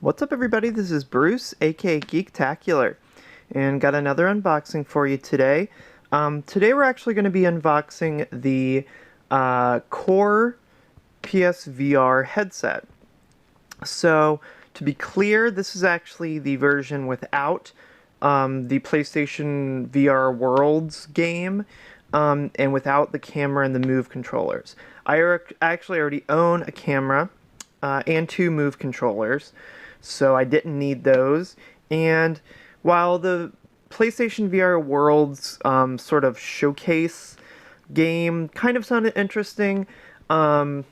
What's up, everybody? This is Bruce, aka Geektacular, and got another unboxing for you today. Today we're actually going to be unboxing the Core PSVR headset. So, to be clear, this is actually the version without the PlayStation VR Worlds game, and without the camera and the Move controllers. I actually already own a camera and two Move controllers, so I didn't need those. And while the PlayStation VR Worlds sort of showcase game kind of sounded interesting, I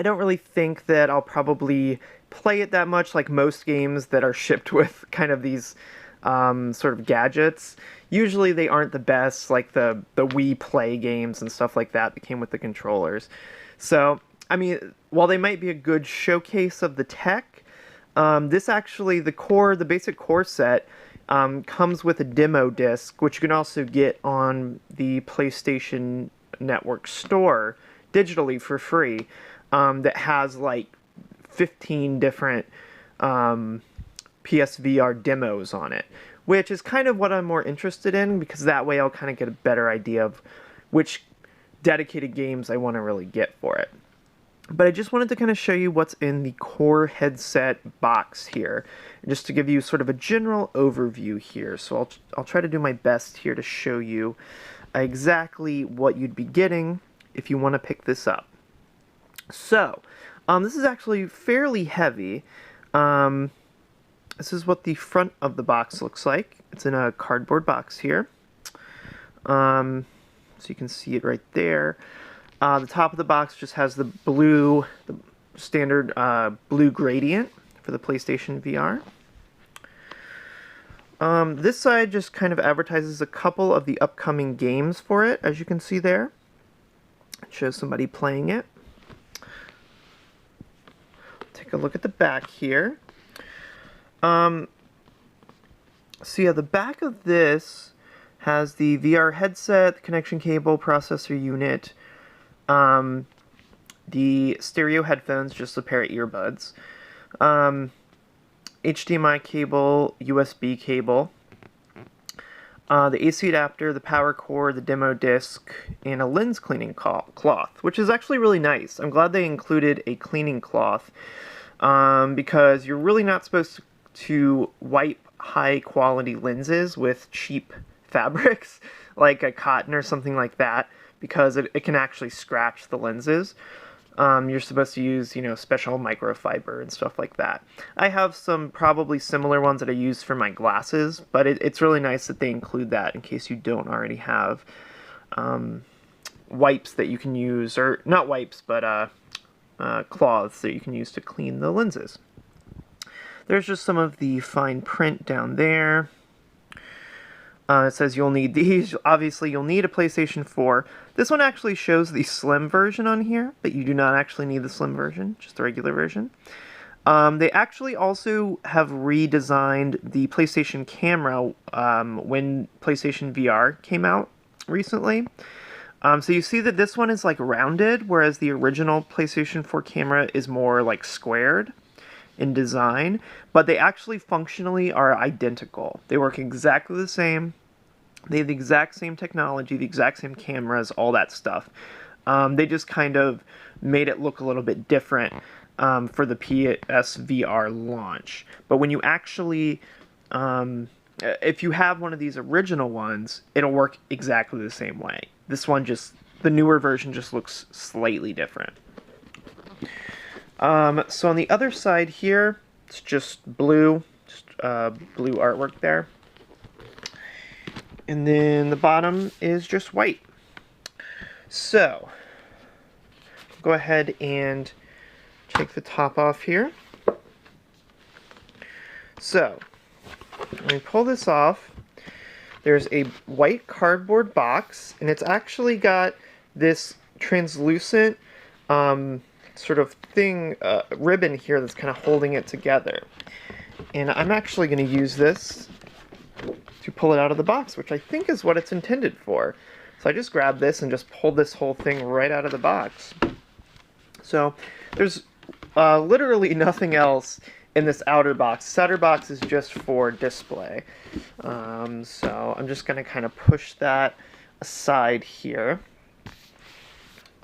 don't really think that I'll probably play it that much, like most games that are shipped with kind of these sort of gadgets. Usually they aren't the best, like the Wii Play games and stuff like that came with the controllers. So, I mean, while they might be a good showcase of the tech, this actually, the basic core set, comes with a demo disc, which you can also get on the PlayStation Network store digitally for free, that has like 15 different PSVR demos on it, which is kind of what I'm more interested in, because that way I'll kind of get a better idea of which dedicated games I want to really get for it. But I just wanted to kind of show you what's in the Core headset box here, just to give you sort of a general overview here. So I'll try to do my best here to show you exactly what you'd be getting if you want to pick this up. So, this is actually fairly heavy. This is what the front of the box looks like. It's in a cardboard box here. So you can see it right there. The top of the box just has the standard blue gradient for the PlayStation VR. This side just kind of advertises a couple of the upcoming games for it, as you can see there. It shows somebody playing it. Take a look at the back here. So yeah, the back of this has the VR headset, the connection cable, processor unit, the stereo headphones, just a pair of earbuds, HDMI cable, USB cable, the AC adapter, the power cord, the demo disc, and a lens cleaning cloth, which is actually really nice. I'm glad they included a cleaning cloth, because you're really not supposed to wipe high quality lenses with cheap fabrics like a cotton or something like that, because it can actually scratch the lenses. You're supposed to use, special microfiber and stuff like that. I have some probably similar ones that I use for my glasses, but it's really nice that they include that in case you don't already have wipes that you can use, or not wipes, but cloths that you can use to clean the lenses. There's just some of the fine print down there. It says you'll need these. Obviously, you'll need a PlayStation 4. This one actually shows the slim version on here, but you do not actually need the slim version, just the regular version. They actually also have redesigned the PlayStation camera when PlayStation VR came out recently. So you see that this one is like rounded, whereas the original PlayStation 4 camera is more like squared in design, but they actually functionally are identical. They work exactly the same. They have the exact same technology, the exact same cameras, all that stuff. They just kind of made it look a little bit different for the PSVR launch. But when you actually, if you have one of these original ones, it'll work exactly the same way. This one the newer version just looks slightly different. So on the other side here, it's just blue artwork there. And then the bottom is just white. So, go ahead and take the top off here. So, when we pull this off, there's a white cardboard box, and it's actually got this translucent sort of thing, ribbon here that's kind of holding it together. And I'm actually going to use this to pull it out of the box, which I think is what it's intended for. So I just grabbed this and just pulled this whole thing right out of the box. So there's literally nothing else in this outer box. This outer box is just for display. So I'm just going to kind of push that aside here.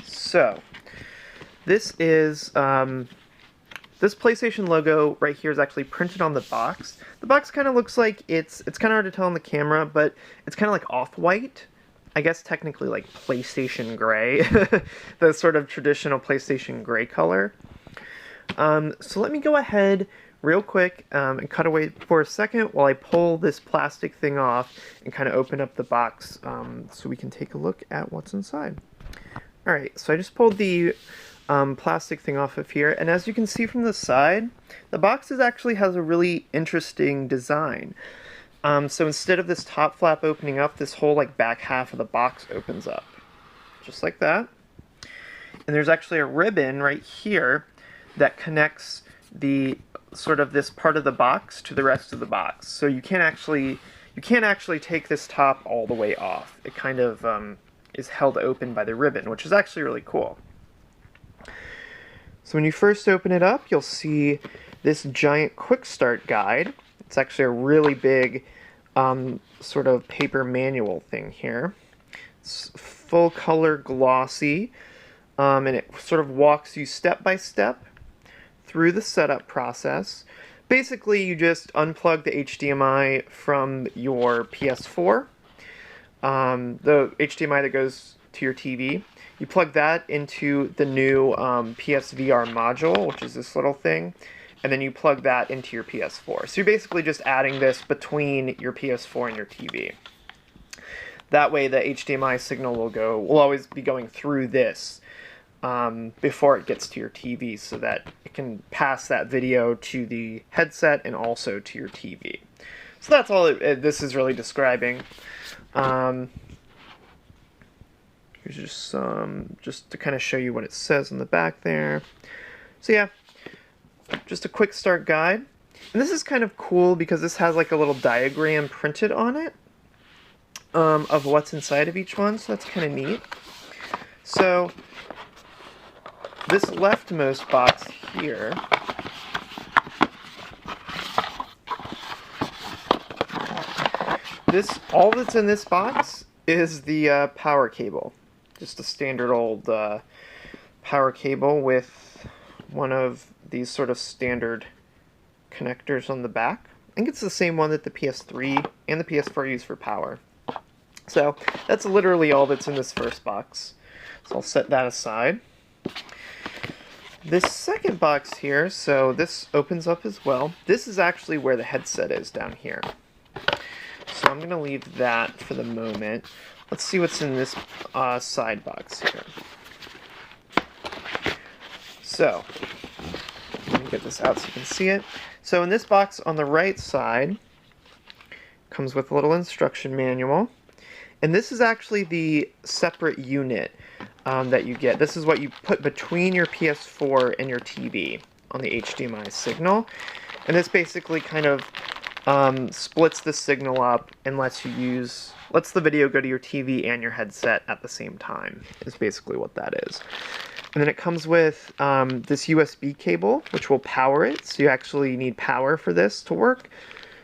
So this is this PlayStation logo right here is actually printed on the box. The box kind of looks like it's kind of hard to tell on the camera, but it's kind of like off-white. I guess technically like PlayStation gray, the sort of traditional PlayStation gray color. So let me go ahead real quick and cut away for a second while I pull this plastic thing off and kind of open up the box so we can take a look at what's inside. Alright, so I just pulled the plastic thing off of here, and as you can see from the side, the box actually has a really interesting design. So instead of this top flap opening up, this whole like back half of the box opens up, just like that. And there's actually a ribbon right here that connects the sort of this part of the box to the rest of the box. So you can't actually take this top all the way off. It kind of is held open by the ribbon, which is actually really cool. So when you first open it up, you'll see this giant quick start guide. It's actually a really big sort of paper manual thing here. It's full color glossy, and it sort of walks you step by step through the setup process. Basically, you just unplug the HDMI from your PS4, the HDMI that goes to your TV. You plug that into the new PSVR module, which is this little thing, and then you plug that into your PS4. So you're basically just adding this between your PS4 and your TV. That way the HDMI signal will always be going through this before it gets to your TV, so that it can pass that video to the headset and also to your TV. So that's all this is really describing. Here's just just to kind of show you what it says on the back there. So yeah, just a quick start guide. And this is kind of cool because this has like a little diagram printed on it of what's inside of each one, so that's kind of neat. So this leftmost box here all that's in this box is the power cable. Just a standard old power cable with one of these sort of standard connectors on the back. I think it's the same one that the PS3 and the PS4 use for power. So that's literally all that's in this first box. So I'll set that aside. This second box here, so this opens up as well. This is actually where the headset is down here. So I'm going to leave that for the moment. Let's see what's in this side box here. So, let me get this out so you can see it. So in this box on the right side, comes with a little instruction manual. And this is actually the separate unit that you get. This is what you put between your PS4 and your TV on the HDMI signal. And this basically kind of splits the signal up and lets the video go to your TV and your headset at the same time, is basically what that is. And then it comes with this USB cable, which will power it. So you actually need power for this to work.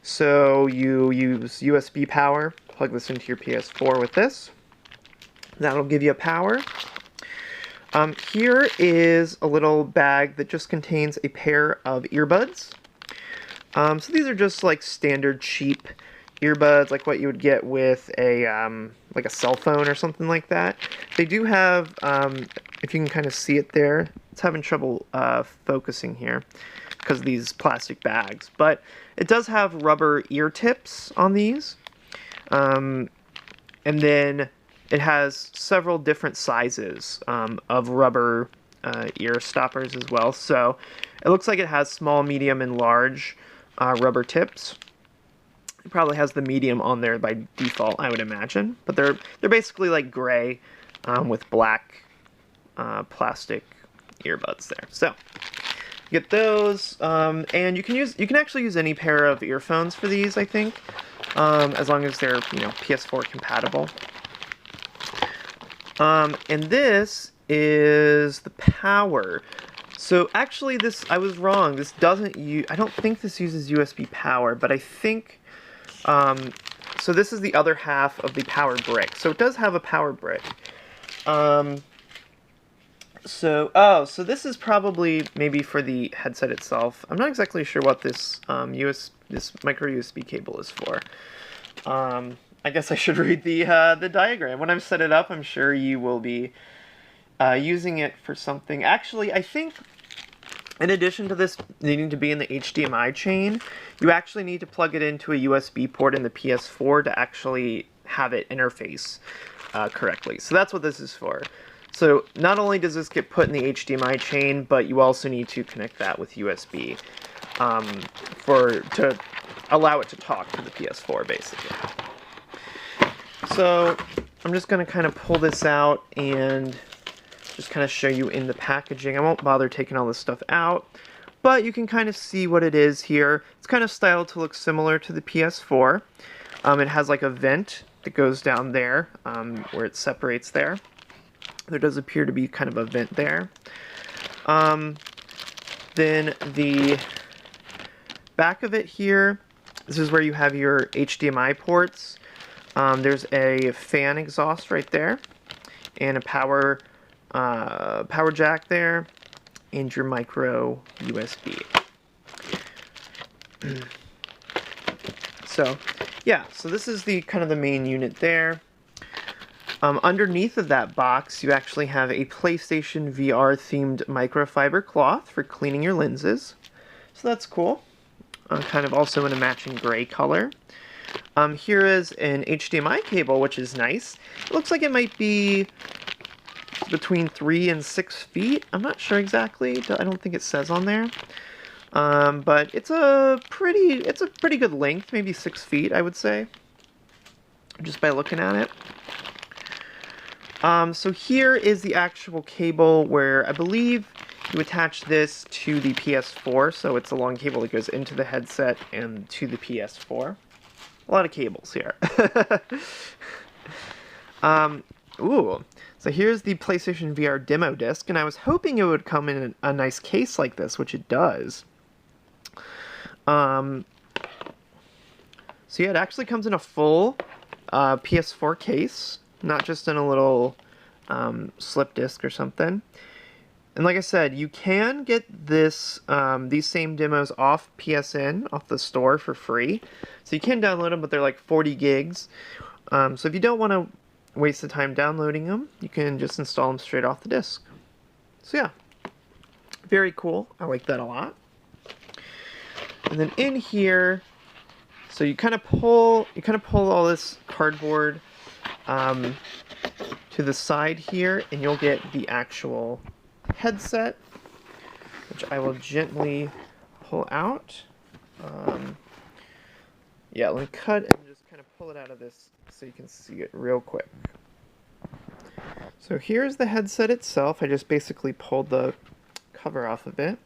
So you use USB power, plug this into your PS4 with this. That'll give you power. Here is a little bag that just contains a pair of earbuds. So these are just like standard cheap earbuds, like what you would get with a like a cell phone or something like that. They do have, if you can kind of see it there, it's having trouble focusing here because of these plastic bags, but it does have rubber ear tips on these, and then it has several different sizes of rubber ear stoppers as well. So it looks like it has small, medium, and large rubber tips. It probably has the medium on there by default, I would imagine, but they're basically like gray with black plastic earbuds there. So you get those, and you can actually use any pair of earphones for these, I think, as long as they're PS4 compatible. And this is the power. So actually I was wrong. This doesn't use, I don't think this uses USB power, but I think, so this is the other half of the power brick. So it does have a power brick. So this is probably maybe for the headset itself. I'm not exactly sure what this this micro USB cable is for. I guess I should read the diagram. When I've set it up, I'm sure you will be using it for something. Actually, I think in addition to this needing to be in the HDMI chain, you actually need to plug it into a USB port in the PS4 to actually have it interface correctly. So that's what this is for. So not only does this get put in the HDMI chain, but you also need to connect that with USB to allow it to talk to the PS4, basically. So I'm just going to kind of pull this out and just kind of show you in the packaging. I won't bother taking all this stuff out, but you can kind of see what it is here. It's kind of styled to look similar to the PS4. It has like a vent that goes down there where it separates there. There does appear to be kind of a vent there. Then the back of it here, this is where you have your HDMI ports. There's a fan exhaust right there, and a power jack there, and your micro USB. So, yeah, so this is the kind of the main unit there. Underneath of that box, you actually have a PlayStation VR themed microfiber cloth for cleaning your lenses. So that's cool. Kind of also in a matching gray color. Here is an HDMI cable, which is nice. It looks like it might be between 3 and 6 feet. I'm not sure exactly. I don't think it says on there. But it's a pretty good length, maybe 6 feet, I would say, just by looking at it. So here is the actual cable where I believe you attach this to the PS4. So it's a long cable that goes into the headset and to the PS4. A lot of cables here. Ooh. So here's the PlayStation VR demo disc, and I was hoping it would come in a nice case like this, which it does. So yeah, it actually comes in a full PS4 case, not just in a little slip disc or something. And like I said, you can get this these same demos off PSN, off the store for free. So you can download them, but they're like 40 gigs. So if you don't want to waste the time downloading them, you can just install them straight off the disc. So yeah, very cool. I like that a lot. And then in here, so you kind of pull all this cardboard to the side here, and you'll get the actual headset, which I will gently pull out. Yeah, let me cut and just kind of pull it out of this so you can see it real quick. So here's the headset itself. I just basically pulled the cover off of it.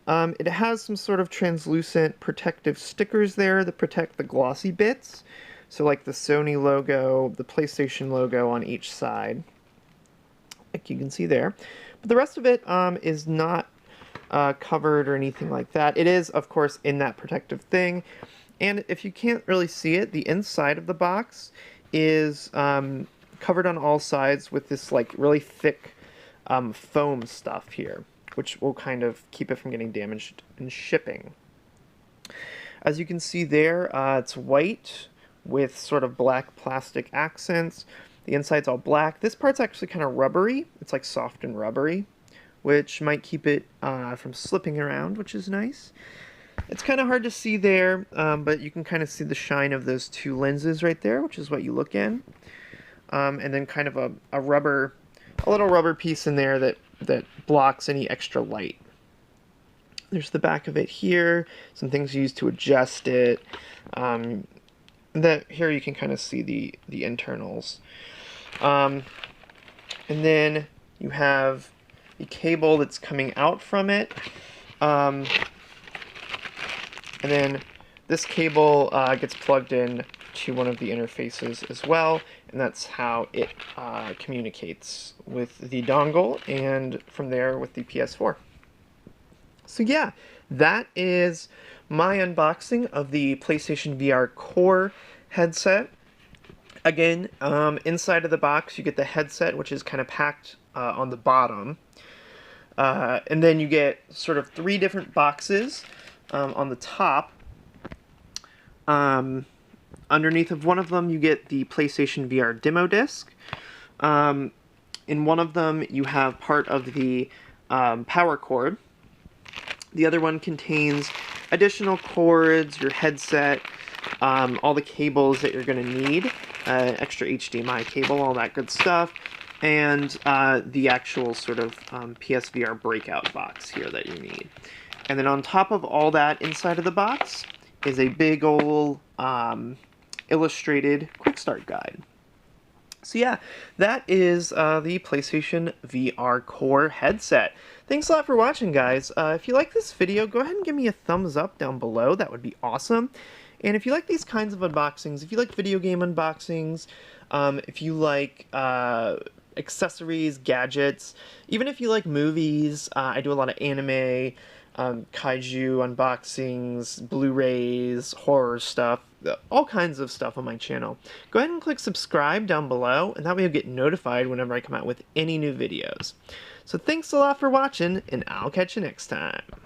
It has some sort of translucent protective stickers there that protect the glossy bits. So like the Sony logo, the PlayStation logo on each side, like you can see there. But the rest of it is not covered or anything like that. It is, of course, in that protective thing. And if you can't really see it, the inside of the box is covered on all sides with this like really thick foam stuff here, which will kind of keep it from getting damaged in shipping. As you can see there, it's white with sort of black plastic accents. The inside's all black. This part's actually kind of rubbery. It's like soft and rubbery, which might keep it from slipping around, which is nice. It's kind of hard to see there, but you can kind of see the shine of those two lenses right there, which is what you look in. And then kind of a little rubber piece in there that blocks any extra light. There's the back of it here, some things used to adjust it. That here you can kind of see the internals. And then you have the cable that's coming out from it. And then this cable gets plugged in to one of the interfaces as well, and that's how it communicates with the dongle, and from there with the PS4. So yeah, that is my unboxing of the PlayStation VR Core headset. Again, inside of the box you get the headset, which is kind of packed on the bottom. And then you get sort of three different boxes on the top. Underneath of one of them you get the PlayStation VR demo disc. In one of them you have part of the power cord. The other one contains additional cords, your headset, all the cables that you're going to need, extra HDMI cable, all that good stuff, and the actual sort of PSVR breakout box here that you need. And then on top of all that inside of the box is a big old illustrated quick start guide. So yeah, that is the PlayStation VR Core headset. Thanks a lot for watching, guys. If you like this video, go ahead and give me a thumbs up down below. That would be awesome. And if you like these kinds of unboxings, if you like video game unboxings, if you like accessories, gadgets, even if you like movies, I do a lot of anime, kaiju unboxings, Blu-rays, horror stuff, all kinds of stuff on my channel. Go ahead and click subscribe down below, and that way you'll get notified whenever I come out with any new videos. So thanks a lot for watching, and I'll catch you next time.